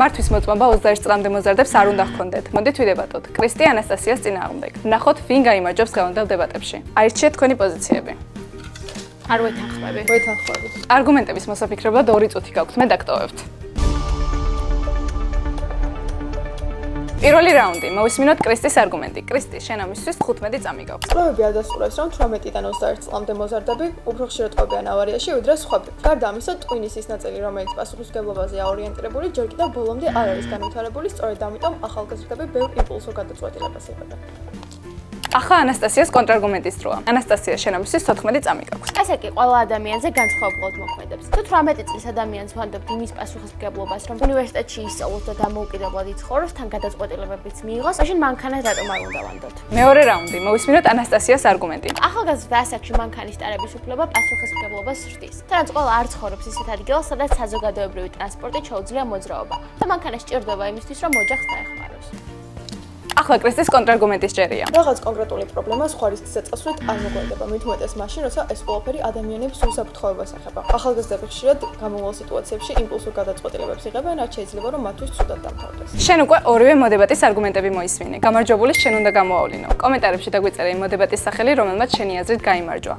მართვის მოწმობა 21 წლამდე მოზარდებს არ უნდა ჰქონდეთ. მოდით ვიდებატოთ კრისტი ანასტასიას წინააღმდეგ. ვნახოთ ვინ გაიმარჯვებს დღევანდელ დებატებში. აირჩიეთ თქვენი პოზიციები. არ ვეთანხმები. ვეთანხმებით. არგუმენტების მოსაფიქრებლად 2 წუთი გაქვთ. მე დაგტოვებთ. პირველი რაუნდი. მოვისმინოთ კრისტის არგუმენტი. კრისტი, შენ ამისთვის 15 წამი გაქვს. კვლევები ადასტურებს, რომ 18-დან 21 წლამდე მოზარდები უფრო ხშირად ყვებიან ავარიაში, ვიდრე სხვები. გარდა ამისა, ტვინის ის ნაწილი, რომელიც პასუხისმგებლობაზეა ორიენტირებული, ჯერ კიდევ ბოლომდე არ არის განვითარებული, სწორედ ამიტომ ახალგაზრდები ბევრ იმპულსურ გადაწყვეტილებას იღებენ. ახლა ანასტასიას კონტრარგუმენტის დროა. ანასტასია, შენ ამისთვის 14 წამი გაქვს. ესე კი, ყველა ადამიანზე განსხვავებულად მოქმედებს. თუ 18 წლის ადამიანს ვანდობთ იმის პასუხისმგებლობას, რომ უნივერსიტეტში ისწავლოს და დამოუკიდებლად იცხოვროს, თან გადაწყვეტილებებიც მიიღოს, მაშინ მანქანას რატომ არ უნდა ვანდოთ? მეორე რაუნდი. მოვისმინოთ ანასტასიას არგუმენტი. ახალგაზრდა ასაკში მანქანის ტარების უფლება პასუხისმგებლობას ზრდის. თანაც ყველა არ ცხოვრობს ისეთ ადგილას, სადაც საზოგადოებრივი ტრანსპორტით შეუძლია მოძრაობა. და მანქანა სჭირდება იმისთვის, რომ ოჯახს დაეხმაროს. ახლა კრისტის კონტრარგუმენტის ჭერია. რაღაც კონკრეტული პრობლემა სხვა რისკზე წასვლით არ მოგვარდება, მით უმეტეს მაშინ, როცა ეს ყველაფერი ადამიანებს უსაფრთხოებას ეხება. ახალგაზრდები ხშირად გამოვლ სიტუაციებში იმპულსურ გადაწყვეტილებებს იღებენ, რაც შეიძლება რომ მათთვის ცუდად დამთავრდეს. შენ უკვე ორივე მოდებატის არგუმენტები მოისმინე. გამარჯვებულის შენ უნდა გამოავლინო. კომენტარებში დაგვიწერე იმ მოდებატის სახელი, რომელმაც შენი აზრით გაიმარჯვა.